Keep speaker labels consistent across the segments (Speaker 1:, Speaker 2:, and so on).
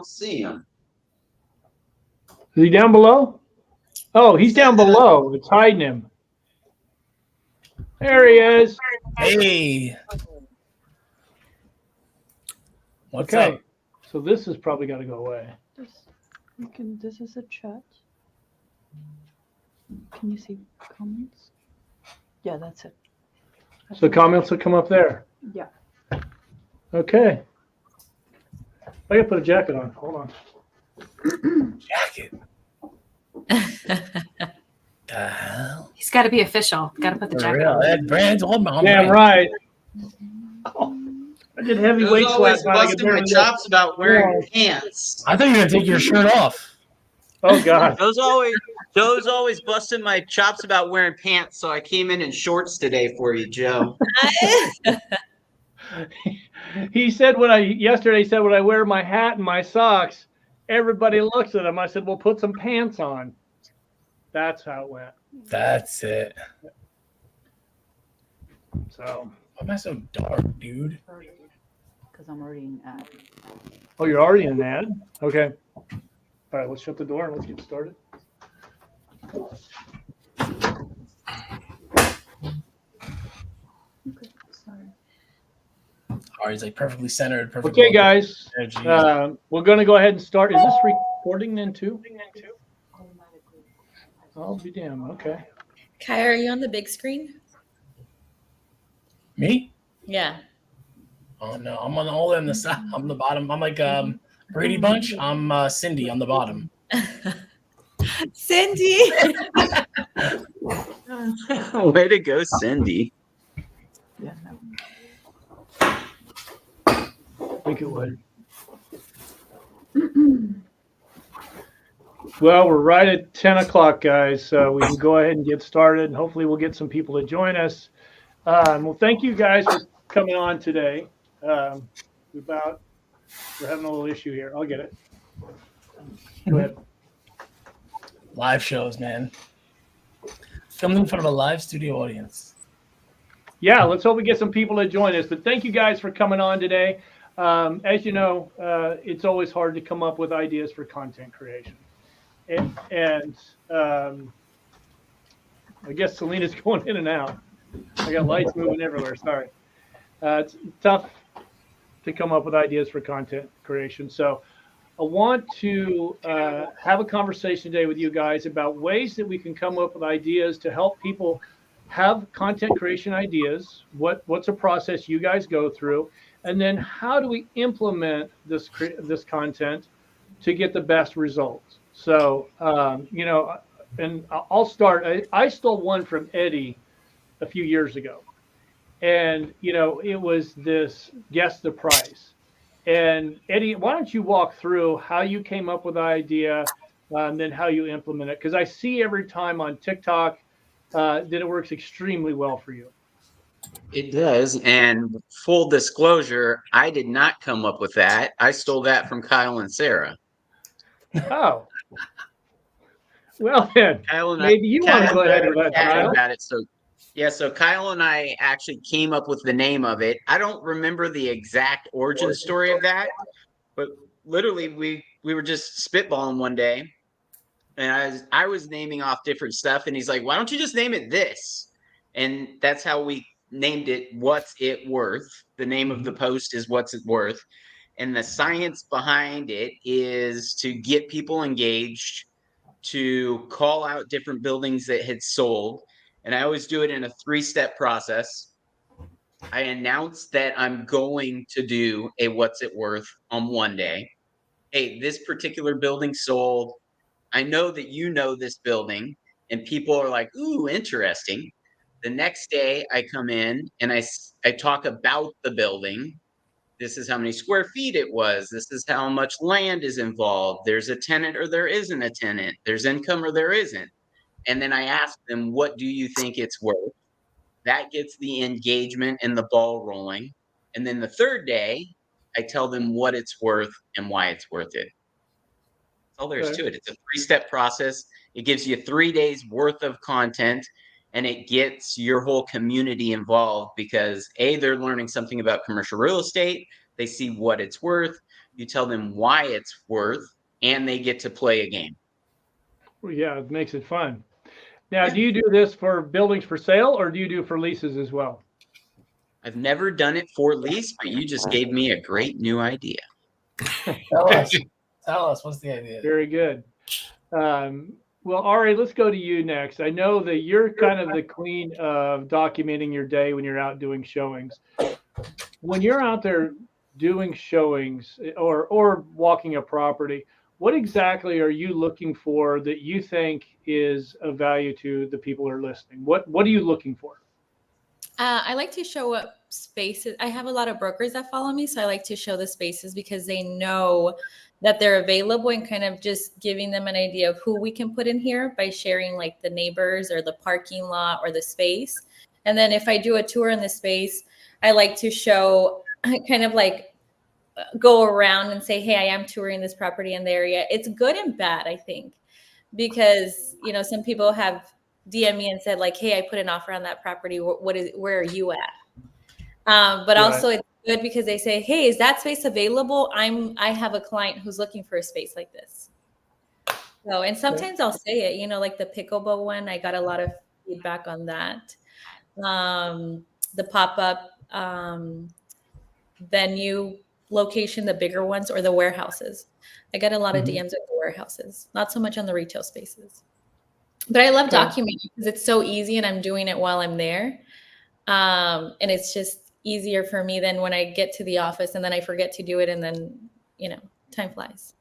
Speaker 1: don't see him.
Speaker 2: Is he down below? Oh, he's down below. It's hiding him. There he is.
Speaker 3: Hey. What's up?
Speaker 2: So this has probably got to go away.
Speaker 4: This is a chat. Can you see comments? Yeah, that's it.
Speaker 2: So comments will come up there.
Speaker 4: Yeah.
Speaker 2: Okay. I gotta put a jacket on. Hold on.
Speaker 3: Jacket. The hell?
Speaker 5: He's got to be official. Got to put the
Speaker 3: For
Speaker 5: jacket
Speaker 3: real.
Speaker 5: on.
Speaker 3: That brand's on my
Speaker 2: Damn right. Oh, I did heavyweight
Speaker 1: Joe's always
Speaker 2: squats.
Speaker 1: busting my chops about wearing pants.
Speaker 3: I thought you were gonna take your shirt off.
Speaker 2: Oh God.
Speaker 1: Joe's always busting my chops about wearing pants, so I came in shorts today for you, Joe.
Speaker 2: He said yesterday said when I wear my hat and my socks, everybody looks at him. I said, well, put some pants on. That's how it went.
Speaker 3: That's it.
Speaker 2: So.
Speaker 3: Why am I so dark, dude?
Speaker 4: Because I'm already in ad.
Speaker 2: Oh, you're already in an ad? Okay. All right, let's shut the door and let's get started.
Speaker 4: Okay, sorry.
Speaker 3: Ari's like perfectly centered.
Speaker 2: Okay, guys. We're going to go ahead and start. Is this recording then too? I'll be damned. Okay.
Speaker 6: Kai, are you on the big screen?
Speaker 3: Me?
Speaker 6: Yeah.
Speaker 3: Oh no, I'm on all in the side. I'm the bottom. I'm like Brady Bunch. I'm Cindy on the bottom.
Speaker 6: Cindy.
Speaker 1: Way to go, Cindy.
Speaker 4: Yeah, no.
Speaker 2: I think it would. Well, we're right at 10 o'clock, guys, so we can go ahead and get started, and hopefully we'll get some people to join us. Well, thank you guys for coming on today. We're having a little issue here. I'll get it. Go ahead.
Speaker 3: Live shows, man. Filmed in front of a live studio audience.
Speaker 2: Yeah, let's hope we get some people to join us. But thank you guys for coming on today. As you know, it's always hard to come up with ideas for content creation. And I guess Selena's going in and out. I got lights moving everywhere. Sorry. It's tough to come up with ideas for content creation. So I want to have a conversation today with you guys about ways that we can come up with ideas to help people have content creation ideas. What's a process you guys go through? And then how do we implement this content to get the best results? So, and I'll start. I stole one from Eddie a few years ago. And, it was this guess the price. And Eddie, why don't you walk through how you came up with the idea and then how you implement it? Because I see every time on TikTok that it works extremely well for you.
Speaker 1: It does. And full disclosure, I did not come up with that. I stole that from Kyle and Sarah.
Speaker 2: Oh. Well, then, maybe you want to go ahead and let Kyle
Speaker 1: about it. So Kyle and I actually came up with the name of it. I don't remember the exact origin story of that, but literally we were just spitballing one day, and I was naming off different stuff, and he's like, "Why don't you just name it this?" And that's how we named it. What's it worth? The name of the post is What's It Worth, and the science behind it is to get people engaged, to call out different buildings that had sold. And I always do it in a 3-step process. I announce that I'm going to do a What's It Worth on one day. Hey, this particular building sold. I know that you know this building, and people are like, ooh, interesting. The next day I come in and I talk about the building. This is how many square feet it was. This is how much land is involved. There's a tenant or there isn't a tenant. There's income or there isn't. And then I ask them, what do you think it's worth? That gets the engagement and the ball rolling. And then the third day, I tell them what it's worth and why it's worth it. That's all there is to it. It's a 3-step process. It gives you 3 days worth of content, and it gets your whole community involved because A, they're learning something about commercial real estate. They see what it's worth. you tell them why it's worth, and they get to play a game.
Speaker 2: Well, yeah, it makes it fun. Now,
Speaker 1: Yeah.
Speaker 2: do you do this for buildings for sale or do you do for leases as well?
Speaker 1: I've never done it for lease, but you just gave me a great new idea.
Speaker 3: Tell us. Tell us. What's the idea?
Speaker 2: Very good. Well, Ari, let's go to you next. I know that you're kind of the queen of documenting your day when you're out doing showings. When you're out there doing showings or walking a property, what exactly are you looking for that you think is of value to the people who are listening? What are you looking for?
Speaker 6: I like to show up spaces. I have a lot of brokers that follow me, so I like to show the spaces because they know that they're available and kind of just giving them an idea of who we can put in here by sharing like the neighbors or the parking lot or the space. And then if I do a tour in the space, I like to show kind of like go around and say, hey, I am touring this property in the area. It's good and bad, I think, because, you know, some people have DM me and said like, hey, I put an offer on that property. Where are you at? But also it's good because they say, hey, is that space available? I have a client who's looking for a space like this. So, and sometimes I'll say it, you know, like the pickleball one, I got a lot of feedback on that. The pop-up venue location, the bigger ones, or the warehouses. I got a lot of DMs at the warehouses, not so much on the retail spaces. But I love documenting because it's so easy and I'm doing it while I'm there. And it's just easier for me than when I get to the office and then I forget to do it and then, you know, time flies.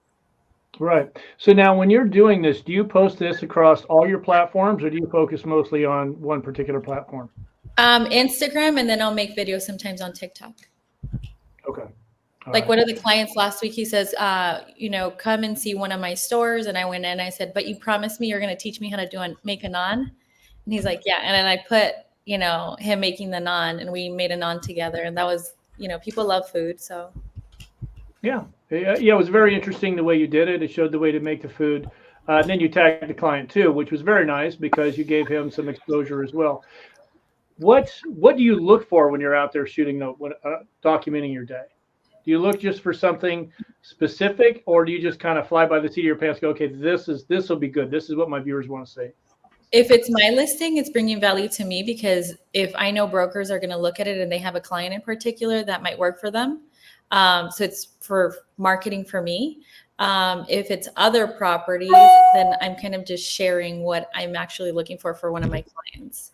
Speaker 2: Right. So now when you're doing this, do you post this across all your platforms or do you focus mostly on one particular platform?
Speaker 6: Instagram, and then I'll make videos sometimes on TikTok.
Speaker 2: Okay.
Speaker 6: Like one of the clients last week, he says, you know, come and see one of my stores. And I went in and I said, but you promised me you're going to teach me how to make a naan. And he's like, yeah. And then I put, you know, him making the naan and we made a naan together. And that was, you know, people love food. So.
Speaker 2: Yeah. It was very interesting the way you did it. It showed the way to make the food. And then you tagged the client too, which was very nice because you gave him some exposure as well. What do you look for when you're out there shooting, documenting your day? Do you look just for something specific, or do you just kind of fly by the seat of your pants, go, okay, this will be good. This is what my viewers want to see.
Speaker 6: If it's my listing, it's bringing value to me because if I know brokers are going to look at it and they have a client in particular that might work for them. So it's for marketing for me. If it's other properties, then I'm kind of just sharing what I'm actually looking for one of my clients.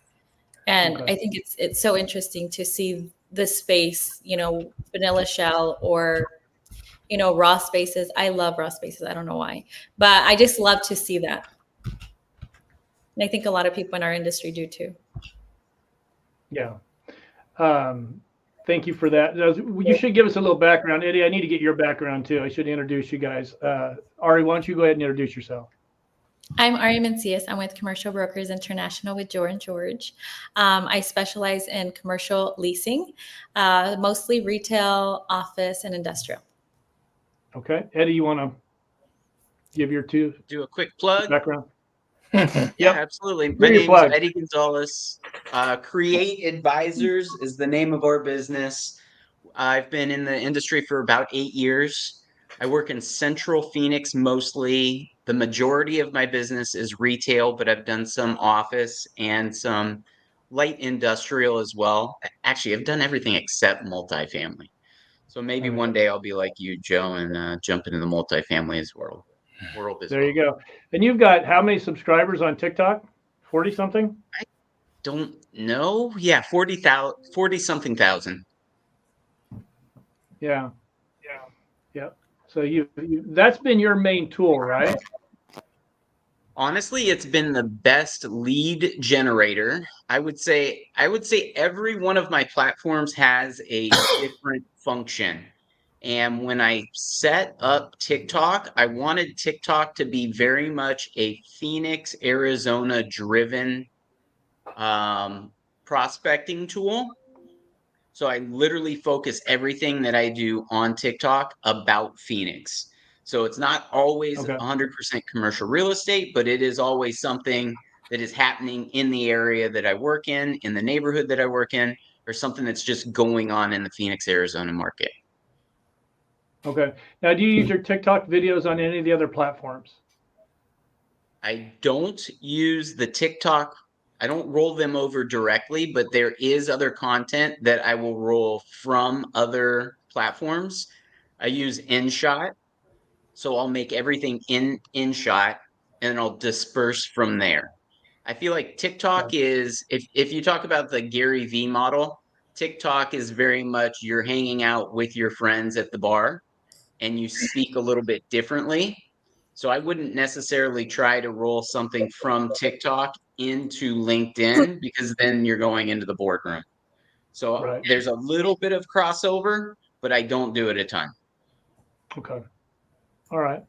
Speaker 6: And I think it's so interesting to see the space, you know, vanilla shell or, you know, raw spaces. I love raw spaces. I don't know why, but I just love to see that. And I think a lot of people in our industry do too.
Speaker 2: Yeah. Thank you for that. You should give us a little background. Eddie, I need to get your background too. I should introduce you guys. Ari, why don't you go ahead and introduce yourself?
Speaker 6: I'm Ari Mencias. I'm with Commercial Brokers International with George. I specialize in commercial leasing, mostly retail, office, and industrial.
Speaker 2: Okay. Eddie, you want to give your
Speaker 1: Do a quick plug?
Speaker 2: background?
Speaker 1: Yeah, absolutely. My name is Eddie Gonzalez. Create Advisors is the name of our business. I've been in the industry for about 8 years. I work in Central Phoenix mostly. The majority of my business is retail, but I've done some office and some light industrial as well. Actually, I've done everything except multifamily. So maybe one day I'll be like you, Joe, and jump into the multifamily as world as
Speaker 2: There you go. And you've got how many subscribers on TikTok? 40 something?
Speaker 1: I don't know. Yeah, 40 something thousand.
Speaker 2: Yeah. So that's been your main tool, right?
Speaker 1: Honestly, it's been the best lead generator. I would say every one of my platforms has a different function. And when I set up TikTok, I wanted TikTok to be very much a Phoenix, Arizona driven prospecting tool. So I literally focus everything that I do on TikTok about Phoenix. So it's not always 100% commercial real estate, but it is always something that is happening in the area that I work in the neighborhood that I work in, or something that's just going on in the Phoenix, Arizona market.
Speaker 2: Okay. Now, do you use your TikTok videos on any of the other platforms?
Speaker 1: I don't use the TikTok. I don't roll them over directly, but there is other content that I will roll from other platforms. I use InShot, so I'll make everything in InShot and I'll disperse from there. I feel like TikTok is if you talk about the Gary V model, TikTok is very much you're hanging out with your friends at the bar and you speak a little bit differently. So I wouldn't necessarily try to roll something from TikTok into LinkedIn because then you're going into the boardroom. So
Speaker 2: Right.
Speaker 1: there's a little bit of crossover, but I don't do it a ton.
Speaker 2: Okay. All right.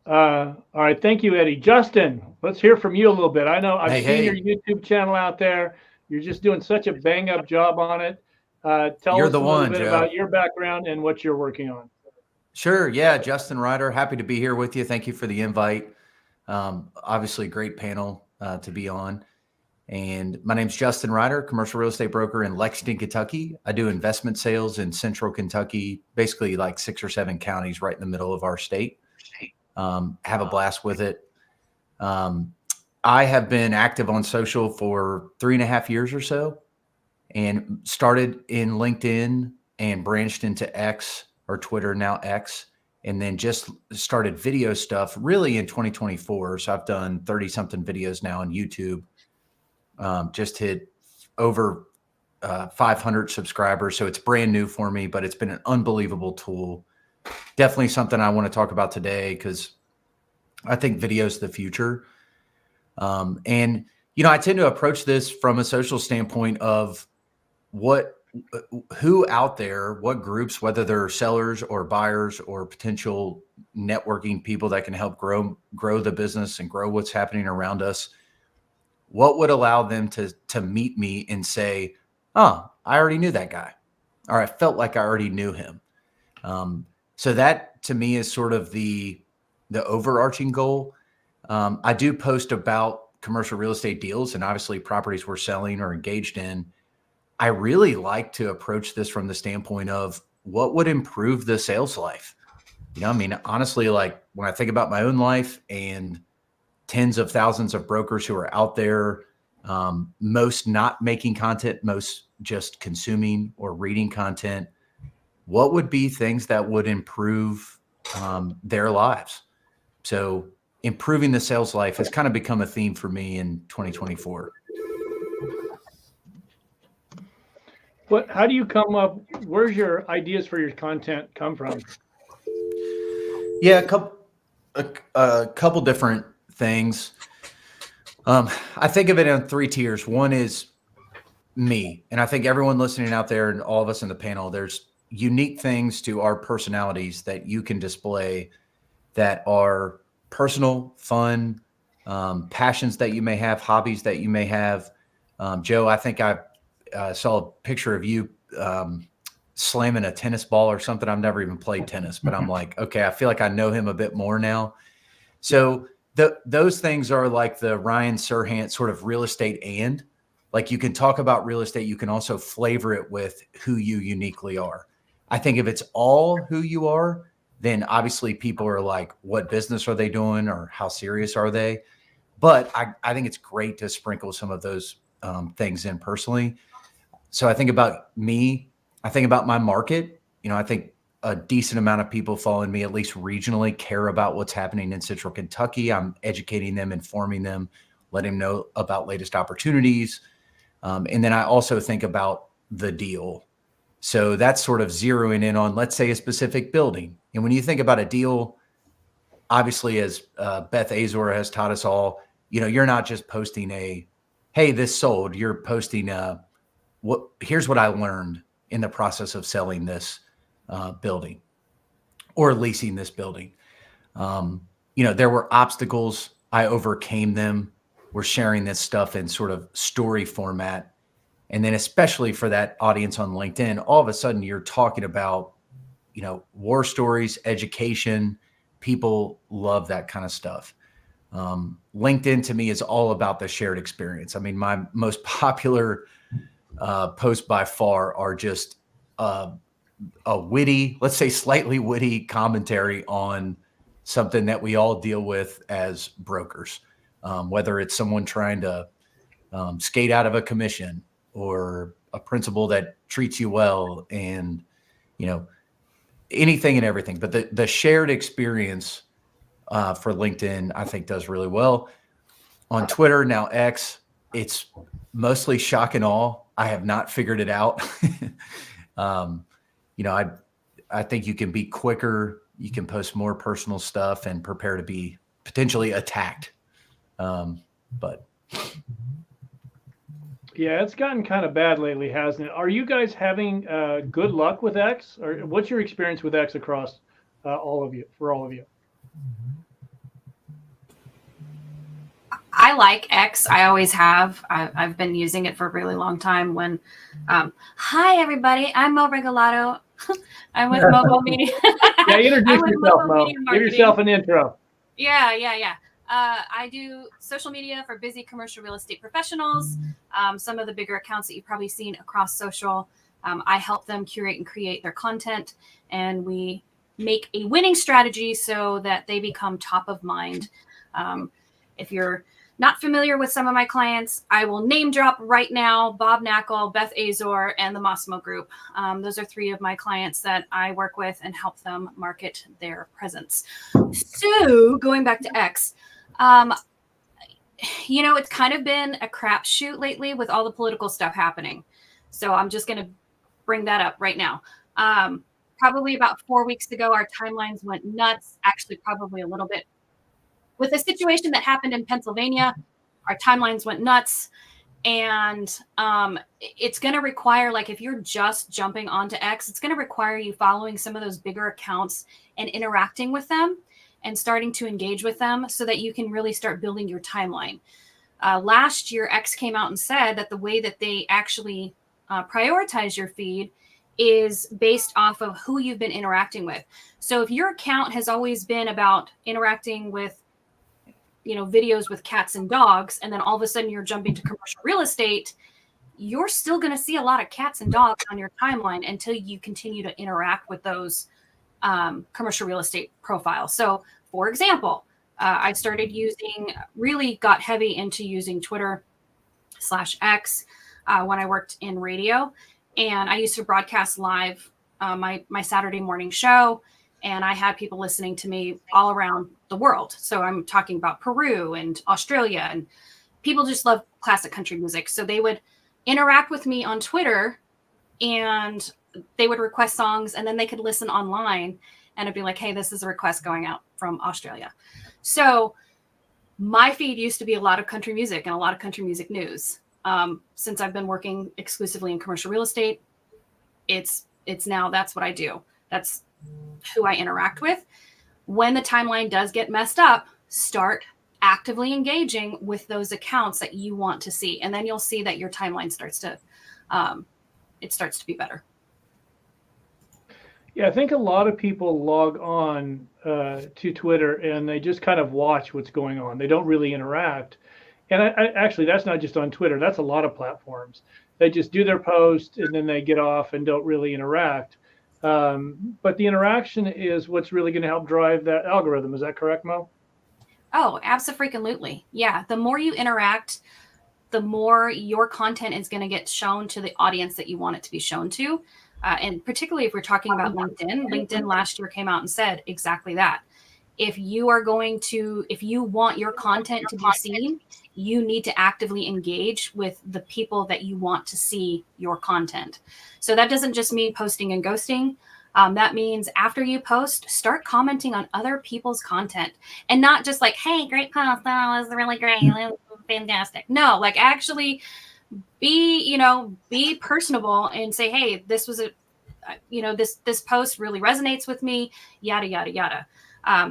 Speaker 2: All right. Thank you, Eddie. Justin, let's hear from you a little bit. I know I've seen your YouTube channel out there. You're just doing such a bang up job on it. Tell
Speaker 5: You're
Speaker 2: us
Speaker 5: the
Speaker 2: a little
Speaker 5: one,
Speaker 2: bit
Speaker 5: Joe.
Speaker 2: about your background and what you're working on.
Speaker 5: Sure. Yeah. Justin Ryder, happy to be here with you. Thank you for the invite. Obviously, great panel to be on. And my name's Justin Ryder, commercial real estate broker in Lexington, Kentucky. I do investment sales in central Kentucky, basically like 6 or 7 counties right in the middle of our state. Have a blast with it. I have been active on social for 3.5 years or so and started in LinkedIn and branched into X or Twitter, now X, and then just started video stuff really in 2024. So I've done 30 something videos now on YouTube. Just hit over 500 subscribers. So it's brand new for me, but it's been an unbelievable tool. Definitely something I want to talk about today because I think video is the future. And, you know, I tend to approach this from a social standpoint of who out there, what groups, whether they're sellers or buyers or potential networking people that can help grow the business and grow what's happening around us. What would allow them to meet me and say, oh, I already knew that guy, or I felt like I already knew him. So that to me is sort of the overarching goal. I do post about commercial real estate deals and obviously properties we're selling or engaged in. I really like to approach this from the standpoint of what would improve the sales life. You know, I mean, honestly, like when I think about my own life and tens of thousands of brokers who are out there, most not making content, most just consuming or reading content, what would be things that would improve their lives? So improving the sales life has kind of become a theme for me in 2024.
Speaker 2: How do you come up? Where's your ideas for your content come from?
Speaker 5: Yeah, a couple different things. I think of it in 3 tiers. One is me, and I think everyone listening out there and all of us in the panel, there's unique things to our personalities that you can display that are personal, fun, passions that you may have, hobbies that you may have. Joe, I think I saw a picture of you slamming a tennis ball or something. I've never even played tennis, but I'm like, okay, I feel like I know him a bit more now. So those things are like the Ryan Serhant sort of real estate, and like you can talk about real estate, you can also flavor it with who you uniquely are. I think if it's all who you are, then obviously people are like, what business are they doing or how serious are they? But I think it's great to sprinkle some of those things in personally. So I think about me, I think about my market. You know, I think a decent amount of people following me, at least regionally, care about what's happening in Central Kentucky. I'm educating them, informing them, letting them know about latest opportunities. And then I also think about the deal. So that's sort of zeroing in on, let's say, a specific building. And when you think about a deal, obviously, as Beth Azor has taught us all, you know, you're not just posting hey, this sold. You're posting here's what I learned in the process of selling this building or leasing this building. You know, there were obstacles. I overcame them. We're sharing this stuff in sort of story format. And then especially for that audience on LinkedIn, all of a sudden you're talking about, you know, war stories, education. People love that kind of stuff. LinkedIn to me is all about the shared experience. I mean, my most popular posts by far are just a witty, let's say slightly witty commentary on something that we all deal with as brokers, whether it's someone trying to skate out of a commission or a principal that treats you well, and anything and everything. But the shared experience for LinkedIn, I think, does really well. On Twitter, now X, it's mostly shock and awe. I have not figured it out. I think you can be quicker. You can post more personal stuff and prepare to be potentially attacked. But
Speaker 2: yeah, it's gotten kind of bad lately, hasn't it? Are you guys having good luck with X, or what's your experience with X across all of you?
Speaker 7: I like X. I always have. I've been using it for a really long time. Hi everybody, I'm Mo Regalado. I'm with Mobile Media.
Speaker 2: Yeah, introduce yourself, Mo. Give yourself an intro.
Speaker 7: Yeah. I do social media for busy commercial real estate professionals. Some of the bigger accounts that you've probably seen across social. I help them curate and create their content, and we make a winning strategy so that they become top of mind. If you're not familiar with some of my clients, I will name drop right now: Bob Knackle, Beth Azor, and the Massimo Group. Those are 3 of my clients that I work with and help them market their presence. So going back to X, it's kind of been a crapshoot lately with all the political stuff happening. So I'm just going to bring that up right now. Probably about 4 weeks ago, our timelines went nuts. Actually, probably a little bit. With the situation that happened in Pennsylvania, our timelines went nuts. And it's going to require, like, if you're just jumping onto X, it's going to require you following some of those bigger accounts and interacting with them and starting to engage with them so that you can really start building your timeline. Last year, X came out and said that the way that they actually prioritize your feed is based off of who you've been interacting with. So if your account has always been about interacting with videos with cats and dogs, and then all of a sudden you're jumping to commercial real estate, you're still going to see a lot of cats and dogs on your timeline until you continue to interact with those commercial real estate profiles. So for example, I really got heavy into using Twitter/X when I worked in radio, and I used to broadcast live my Saturday morning show. And I had people listening to me all around the world. So I'm talking about Peru and Australia, and people just love classic country music. So they would interact with me on Twitter, and they would request songs, and then they could listen online, and it'd be like, hey, this is a request going out from Australia. So my feed used to be a lot of country music and a lot of country music news. Since I've been working exclusively in commercial real estate, it's now that's what I do. That's who I interact with. When the timeline does get messed up, start actively engaging with those accounts that you want to see. And then you'll see that your timeline starts to be better.
Speaker 2: Yeah, I think a lot of people log on to Twitter and they just kind of watch what's going on. They don't really interact. And I actually, that's not just on Twitter. That's a lot of platforms. They just do their post and then they get off and don't really interact. But the interaction is what's really going to help drive that algorithm. Is that correct, Mo?
Speaker 7: Oh, absolutely. Yeah. The more you interact, the more your content is going to get shown to the audience that you want it to be shown to. And particularly if we're talking about LinkedIn last year came out and said exactly that. If you want your content to be seen, you need to actively engage with the people that you want to see your content. So that doesn't just mean posting and ghosting. That means after you post, start commenting on other people's content, and not just like, hey, great post. That was really great. That was fantastic. No, like actually be personable and say, hey, this was this post really resonates with me, yada, yada, yada.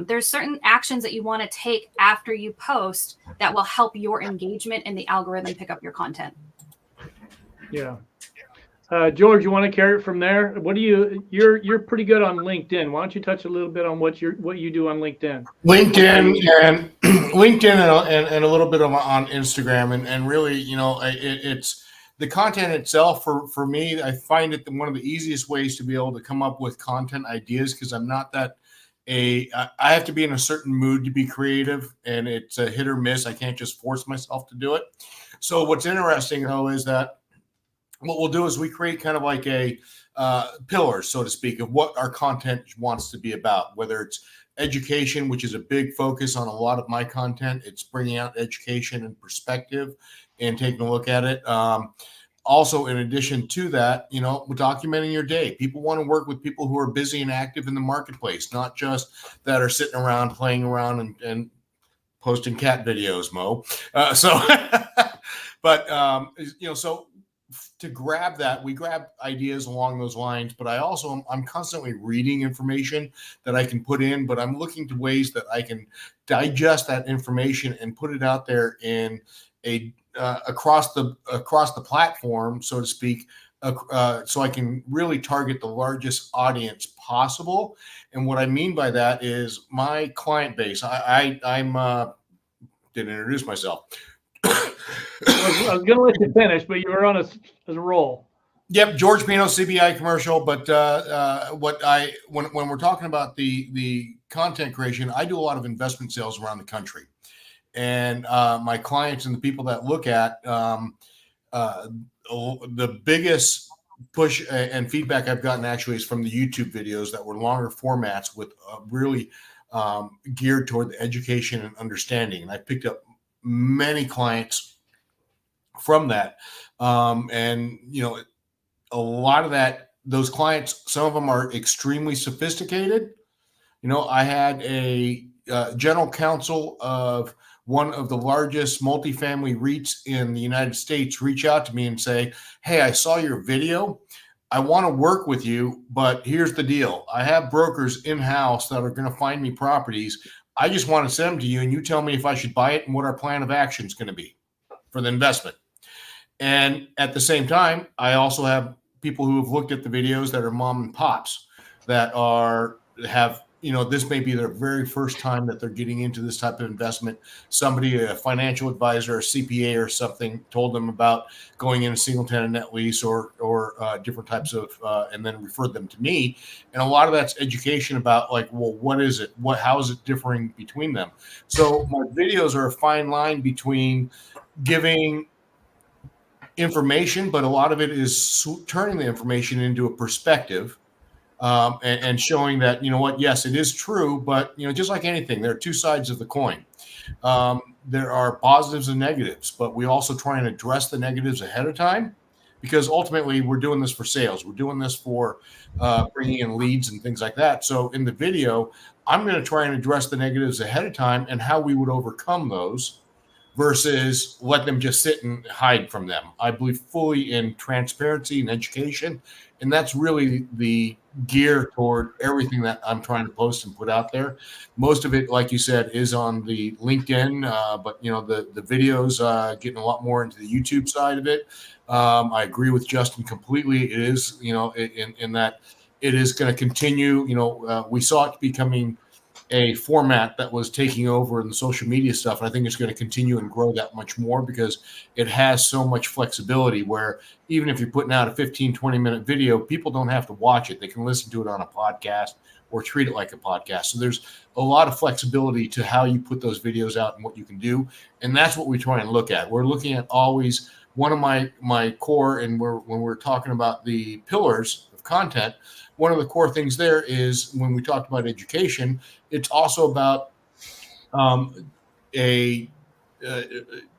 Speaker 7: There's certain actions that you want to take after you post that will help your engagement and the algorithm pick up your content.
Speaker 2: Yeah. George, you want to carry it from there? You're pretty good on LinkedIn. Why don't you touch a little bit on what you do on LinkedIn?
Speaker 8: LinkedIn and a little bit on Instagram, and really, it's the content itself, for me, I find it one of the easiest ways to be able to come up with content ideas, because I'm not that I have to be in a certain mood to be creative, and it's a hit or miss. I can't just force myself to do it. So what's interesting though is that what we'll do is we create kind of like a pillar, so to speak, of what our content wants to be about, whether it's education, which is a big focus on a lot of my content. It's bringing out education and perspective and taking a look at it. Also, in addition to that, you know, documenting your day. People want to work with people who are busy and active in the marketplace, not just that are sitting around playing around and posting cat videos, Mo. But you know, so to grab that, we grab ideas along those lines, but I'm constantly reading information that I can put in, but I'm looking to ways that I can digest that information and put it out there in a across the platform, so to speak, so I can really target the largest audience possible. And what I mean by that is my client base. I'm didn't introduce myself.
Speaker 2: I was going to let you finish, but you were on a roll.
Speaker 8: Yep, George Pino, CBI commercial. But when we're talking about the content creation, I do a lot of investment sales around the country, and my clients and the people that look at the biggest push and feedback I've gotten actually is from the YouTube videos that were longer formats with really geared toward the education and understanding, and I picked up many clients from that. And, you know, a lot of those clients, some of them are extremely sophisticated. You know, I had a general counsel of one of the largest multifamily REITs in the United States reach out to me and say, hey, I saw your video. I want to work with you, but here's the deal. I have brokers in-house that are going to find me properties. I just want to send them to you, and you tell me if I should buy it and what our plan of action is going to be for the investment. And at the same time, I also have people who have looked at the videos that are mom and pops that have, you know, this may be their very first time that they're getting into this type of investment. Somebody, a financial advisor, a CPA or something, told them about going in a single tenant net lease or different types of, and then referred them to me. And a lot of that's education about, like, well, what is it? How is it differing between them? So my videos are a fine line between giving information, but a lot of it is turning the information into a perspective. And showing that, you know what, yes, it is true, but, you know, just like anything, there are two sides of the coin. There are positives and negatives, but we also try and address the negatives ahead of time, because ultimately we're doing this for sales. We're doing this for bringing in leads and things like that. So in the video, I'm going to try and address the negatives ahead of time and how we would overcome those versus let them just sit and hide from them. I believe fully in transparency and education, and that's really the gear toward everything that I'm trying to post and put out there. Most of it, like you said, is on the LinkedIn, but, you know, the videos getting a lot more into the YouTube side of it. I agree with Justin completely. It is, you know, in that it is going to continue. You know, we saw it becoming a format that was taking over in the social media stuff. And I think it's going to continue and grow that much more because it has so much flexibility where even if you're putting out a 15, 20-minute video, people don't have to watch it. They can listen to it on a podcast or treat it like a podcast. So there's a lot of flexibility to how you put those videos out and what you can do. And that's what we try and look at. We're looking at always one of my core, and when we're talking about the pillars of content, one of the core things there is when we talked about education, it's also about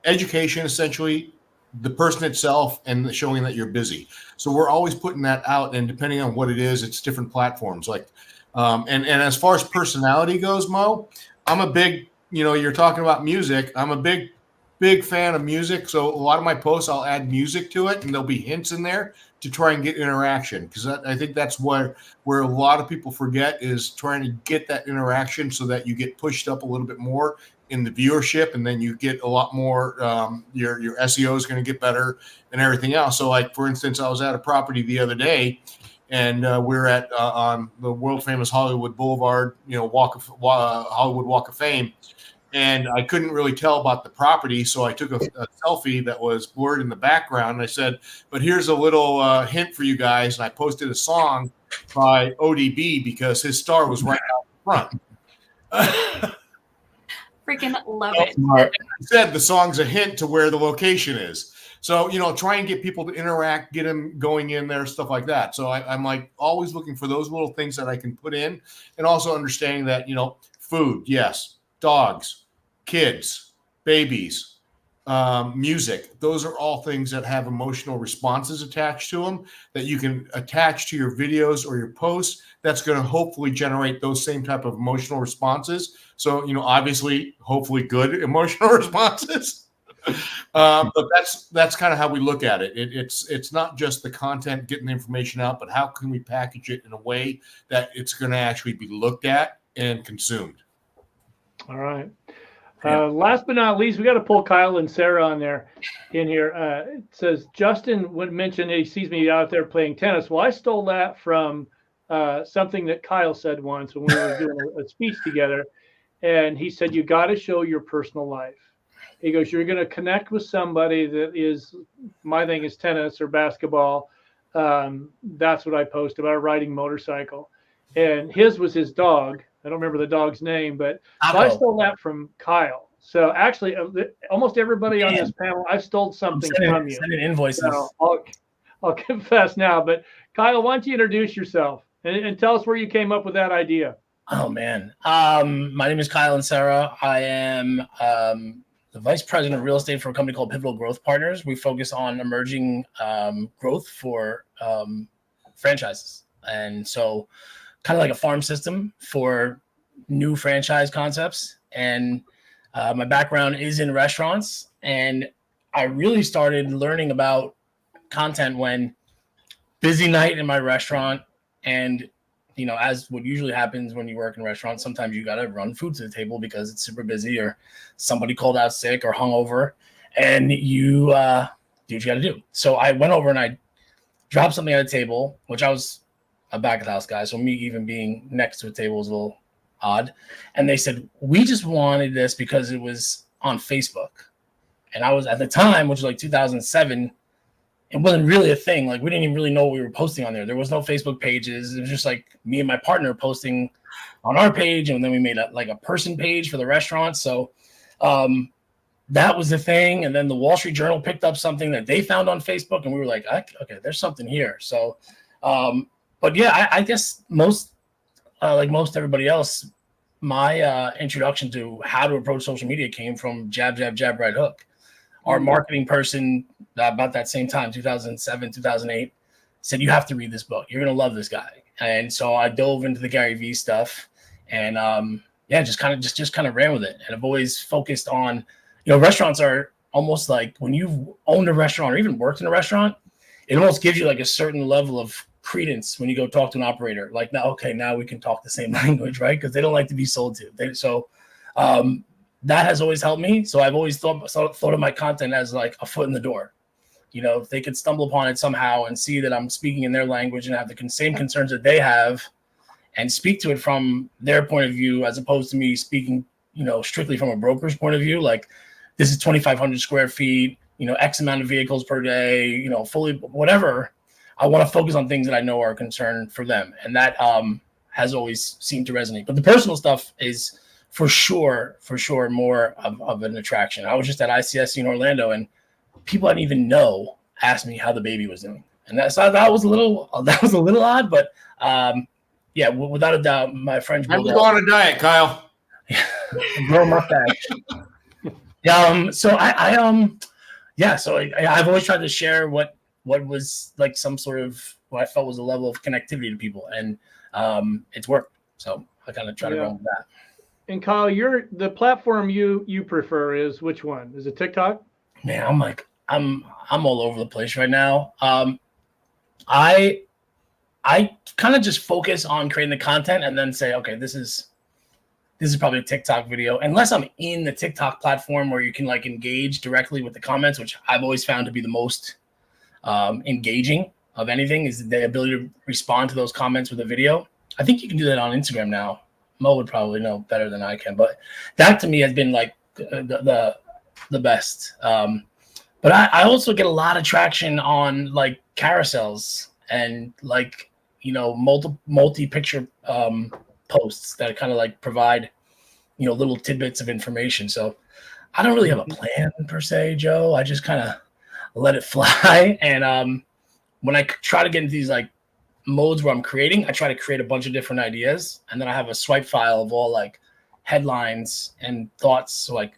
Speaker 8: education, essentially, the person itself, and showing that you're busy. So we're always putting that out, and depending on what it is, it's different platforms. Like, and as far as personality goes, Mo, I'm a big, you know, you're talking about music. I'm a big fan of music. So a lot of my posts, I'll add music to it, and there'll be hints in there to try and get interaction, because I think that's where a lot of people forget, is trying to get that interaction so that you get pushed up a little bit more in the viewership, and then you get a lot more, your SEO is going to get better and everything else. So, like, for instance, I was at a property the other day, and we're at on the world famous Hollywood Boulevard, you know, Hollywood Walk of Fame. and I couldn't really tell about the property, so I took a selfie that was blurred in the background. And I said, "But here's a little hint for you guys." And I posted a song by ODB because his star was right out front.
Speaker 7: Freaking love it.
Speaker 8: I said the song's a hint to where the location is. So, try and get people to interact, get them going in there, stuff like that. So I'm like always looking for those little things that I can put in, and also understanding that, food, yes, dogs, kids, babies, music. Those are all things that have emotional responses attached to them that you can attach to your videos or your posts. That's going to hopefully generate those same type of emotional responses. So, obviously, hopefully good emotional responses. But that's kind of how we look at it. It's not just the content, getting the information out, but how can we package it in a way that it's going to actually be looked at and consumed.
Speaker 2: All right. Last but not least, we got to pull Kyle and Sarah in here. It says Justin would mention that he sees me out there playing tennis. Well, I stole that from something that Kyle said once when we were doing a speech together, and he said, "You got to show your personal life." He goes, "You're going to connect with somebody that is, my thing is tennis or basketball." That's what I post about, riding motorcycle. And his was his dog. I don't remember the dog's name, but so I stole that from Kyle. So actually, almost everybody on this panel, I've stole something from you.
Speaker 3: Sending invoices.
Speaker 2: So I'll confess now. But Kyle, why don't you introduce yourself and tell us where you came up with that idea?
Speaker 3: Oh, man. My name is Kyle Inserra. I am the vice president of real estate for a company called Pivotal Growth Partners. We focus on emerging growth for franchises. And so kind of like a farm system for new franchise concepts. And my background is in restaurants. And I really started learning about content when busy night in my restaurant. And, as what usually happens when you work in restaurants, sometimes you got to run food to the table because it's super busy or somebody called out sick or hungover, and you do what you got to do. So I went over and I dropped something at a table, which I was a back of the house guy. So me even being next to a table was a little odd. And they said, "We just wanted this because it was on Facebook." And I was at the time, which was like 2007, it wasn't really a thing. Like we didn't even really know what we were posting on there. There was no Facebook pages. It was just like me and my partner posting on our page. And then we made a person page for the restaurant. So that was the thing. And then the Wall Street Journal picked up something that they found on Facebook. And we were like, okay, there's something here. So, but yeah, I guess most everybody else, my introduction to how to approach social media came from jab, jab, jab, right hook. Our marketing person about that same time, 2007, 2008, said, "You have to read this book. You're going to love this guy." And so I dove into the Gary Vee stuff and just kind of ran with it. And I've always focused on, restaurants are almost like when you've owned a restaurant or even worked in a restaurant, it almost gives you like a certain level of credence when you go talk to an operator. Like, now we can talk the same language, right? Because they don't like to be sold to. That has always helped me. So I've always thought of my content as like a foot in the door. If they could stumble upon it somehow and see that I'm speaking in their language and have the same concerns that they have and speak to it from their point of view, as opposed to me speaking, strictly from a broker's point of view, like this is 2,500 square feet, X amount of vehicles per day, fully whatever. I want to focus on things that I know are a concern for them. And that has always seemed to resonate. But the personal stuff is for sure more of an attraction. I was just at ICSC in Orlando and people I didn't even know asked me how the baby was doing. And that was a little odd, but without a doubt, my friends.
Speaker 8: I'm go on a diet, Kyle.
Speaker 3: Grow mustache. So I've always tried to share what was like some sort of what I felt was a level of connectivity to people, and it's worked. So I kind of try to run with that.
Speaker 2: And Kyle, the platform you prefer is which one? Is it TikTok?
Speaker 3: Man, I'm all over the place right now. I kind of just focus on creating the content and then say, okay, this is probably a TikTok video. Unless I'm in the TikTok platform where you can like engage directly with the comments, which I've always found to be the most engaging of anything, is the ability to respond to those comments with a video. I think you can do that on Instagram now. Mo would probably know better than I can, but that to me has been like the best. But I also get a lot of traction on like carousels and like, multi-picture posts that kind of like provide, little tidbits of information. So I don't really have a plan per se, Joe. I just kind of let it fly. And when I try to get into these like modes where I'm creating, I try to create a bunch of different ideas, and then I have a swipe file of all like headlines and thoughts. So like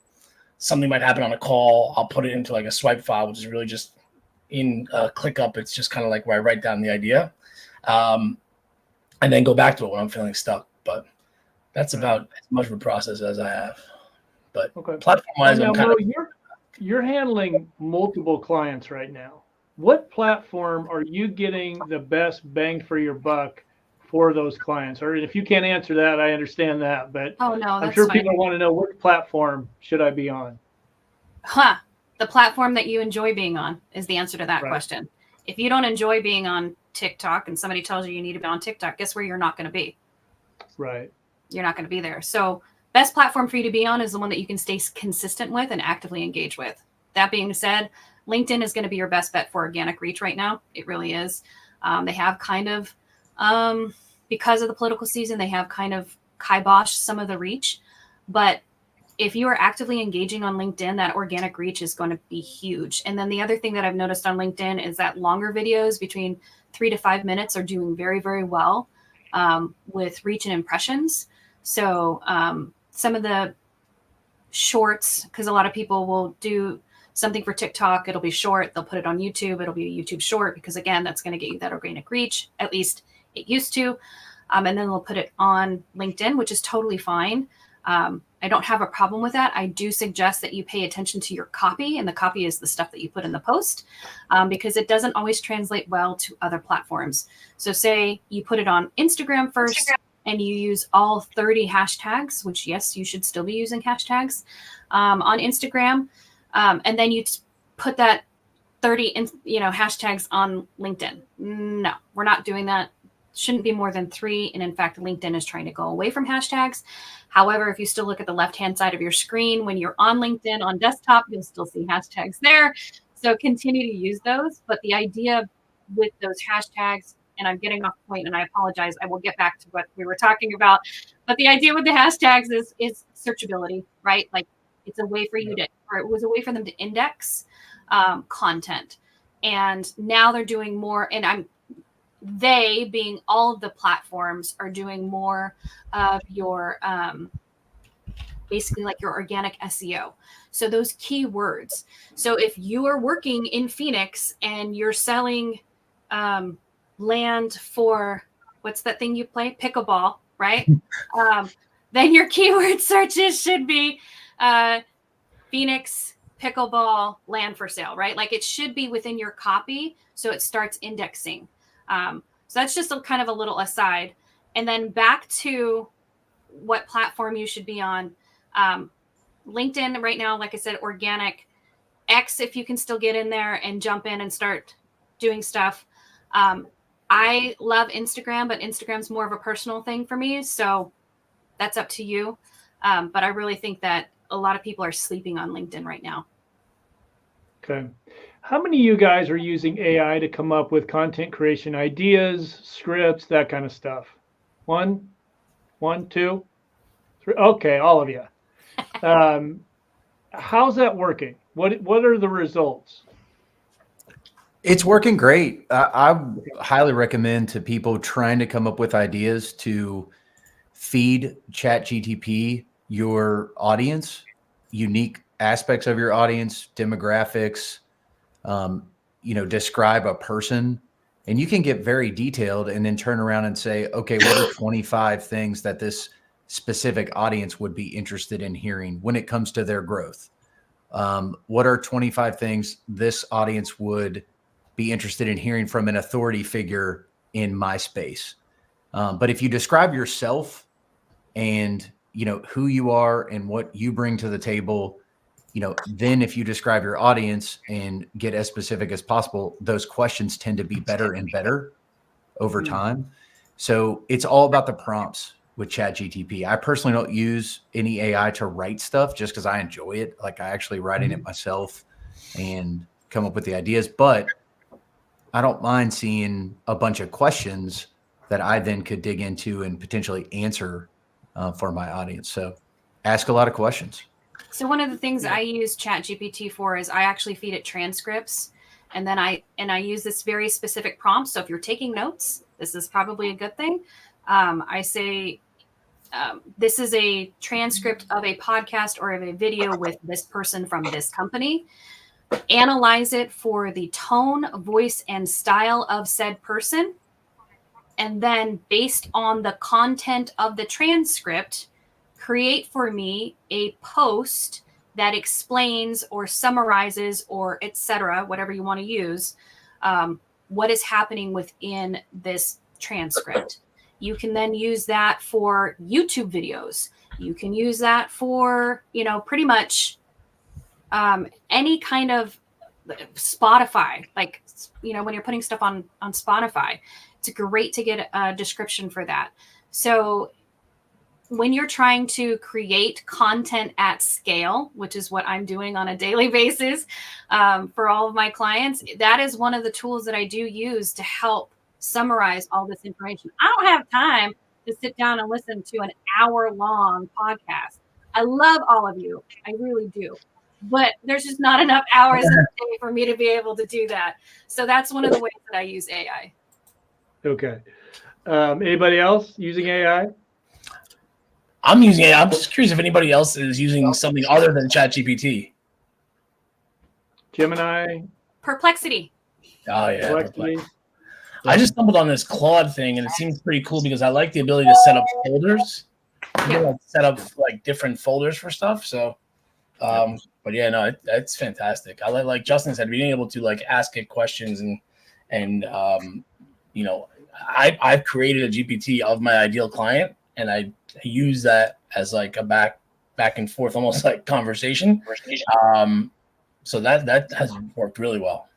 Speaker 3: something might happen on a call, I'll put it into like a swipe file, which is really just in ClickUp. It's just kind of like where I write down the idea, and then go back to it when I'm feeling stuck. But that's about as much of a process as I have. But platform-wise,
Speaker 2: now,
Speaker 3: I'm kind
Speaker 2: Mo,
Speaker 3: of
Speaker 2: you're handling multiple clients right now. What platform are you getting the best bang for your buck for those clients? Or if you can't answer that, I understand that. But
Speaker 7: Oh no,
Speaker 2: I'm
Speaker 7: that's
Speaker 2: sure
Speaker 7: fine.
Speaker 2: people want to know, which platform should I be on?
Speaker 7: The platform that you enjoy being on is the answer to that
Speaker 2: Right.
Speaker 7: question. If you don't enjoy being on TikTok and somebody tells you need to be on TikTok, guess where you're not going to be?
Speaker 2: Right.
Speaker 7: You're not going to be there. So best platform for you to be on is the one that you can stay consistent with and actively engage with. That being said, LinkedIn is going to be your best bet for organic reach right now. It really is. They have kind of, because of the political season, they have kind of kiboshed some of the reach. But if you are actively engaging on LinkedIn, that organic reach is going to be huge. And then the other thing that I've noticed on LinkedIn is that longer videos between 3 to 5 minutes are doing very, very well with reach and impressions. So some of the shorts, because a lot of people will do something for TikTok, it'll be short, they'll put it on YouTube, it'll be a YouTube short, because again, that's going to get you that organic reach, at least it used to. And then they'll put it on LinkedIn, which is totally fine. I don't have a problem with that. I do suggest that you pay attention to your copy, and the copy is the stuff that you put in the post, because it doesn't always translate well to other platforms. So say you put it on Instagram first and you use all 30 hashtags, which yes, you should still be using hashtags on Instagram. And then you put that 30 hashtags on LinkedIn. No, we're not doing that. Shouldn't be more than 3. And in fact, LinkedIn is trying to go away from hashtags. However, if you still look at the left-hand side of your screen, when you're on LinkedIn on desktop, you'll still see hashtags there. So continue to use those. But the idea with those hashtags, and I'm getting off point and I apologize, I will get back to what we were talking about. But the idea with the hashtags is searchability, right? Like it's a way for you to, or it was a way for them to index content. And now they're doing more, and they being all of the platforms are doing more of your basically like your organic SEO. So those keywords. So if you are working in Phoenix and you're selling land for, what's that thing you play? Pickleball, right? Then your keyword searches should be Phoenix pickleball land for sale, right? Like it should be within your copy, so it starts indexing. So that's just kind of a little aside. And then back to what platform you should be on. LinkedIn right now, like I said, organic. X, if you can still get in there and jump in and start doing stuff. I love Instagram, but Instagram's more of a personal thing for me. So that's up to you. But I really think that a lot of people are sleeping on LinkedIn right now. Okay.
Speaker 2: How many of you guys are using AI to come up with content creation ideas, scripts, that kind of stuff? One, two, three. Okay, all of you. How's that working? What are the results?
Speaker 5: It's working great. I highly recommend to people trying to come up with ideas to feed ChatGTP your audience, unique aspects of your audience, demographics, describe a person, and you can get very detailed and then turn around and say, okay, what are 25 things that this specific audience would be interested in hearing when it comes to their growth? What are 25 things this audience would be interested in hearing from an authority figure in my space? But if you describe yourself and who you are and what you bring to the table, then if you describe your audience and get as specific as possible, those questions tend to be better and better over time. So it's all about the prompts. with ChatGPT. I personally don't use any AI to write stuff just because I enjoy it. Like I actually writing it myself and come up with the ideas, but I don't mind seeing a bunch of questions that I then could dig into and potentially answer for my audience. So ask a lot of questions.
Speaker 7: So one of the things I use ChatGPT for is I actually feed it transcripts, and then I use this very specific prompt. So if you're taking notes, this is probably a good thing. I say, this is a transcript of a podcast or of a video with this person from this company. Analyze it for the tone, voice, and style of said person. And then based on the content of the transcript, create for me a post that explains or summarizes or etc., whatever you want to use, what is happening within this transcript. You can then use that for YouTube videos. You can use that for, pretty much any kind of Spotify, like, when you're putting stuff on Spotify, it's great to get a description for that. So when you're trying to create content at scale, which is what I'm doing on a daily basis for all of my clients, that is one of the tools that I do use to help summarize all this information. I don't have time to sit down and listen to an hour-long podcast. I love all of you. I really do. But there's just not enough hours in a day for me to be able to do that. So that's one of the ways that I use AI.
Speaker 2: Okay. Anybody else using AI?
Speaker 3: I'm using AI. I'm just curious if anybody else is using something other than ChatGPT.
Speaker 2: Gemini?
Speaker 7: Perplexity.
Speaker 3: Oh, yeah.
Speaker 2: Perplexity.
Speaker 3: I just stumbled on this Claude thing, and it seems pretty cool because I like the ability to set up folders. Set up like different folders for stuff. So, but yeah, no, it's fantastic. I like Justin said, being able to like ask it questions and I've created a GPT of my ideal client, and I use that as like a back and forth, almost like conversation. So that has worked really well.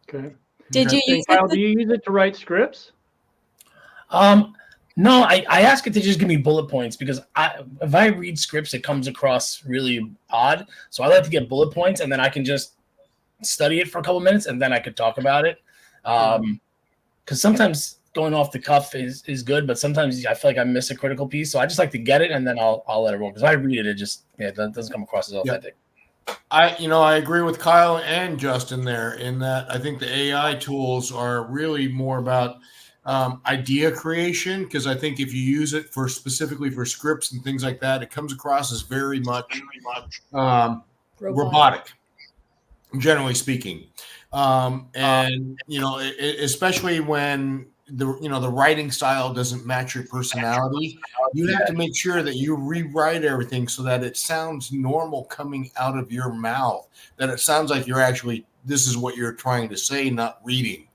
Speaker 2: Okay.
Speaker 6: Did you use
Speaker 2: Kyle, do you use it to write scripts?
Speaker 3: No, I ask it to just give me bullet points because if I read scripts, it comes across really odd. So I like to get bullet points, and then I can just study it for a couple minutes, and then I could talk about it. Because sometimes going off the cuff is good, but sometimes I feel like I miss a critical piece. So I just like to get it, and then I'll let it roll. Because I read it, it doesn't come across as authentic.
Speaker 8: I agree with Kyle and Justin there in that I think the AI tools are really more about idea creation, because I think if you use it for specifically for scripts and things like that, it comes across as very much robotic, generally speaking. And especially when the writing style doesn't match your personality, you have to make sure that you rewrite everything so that it sounds normal coming out of your mouth, that it sounds like this is what you're trying to say, not reading.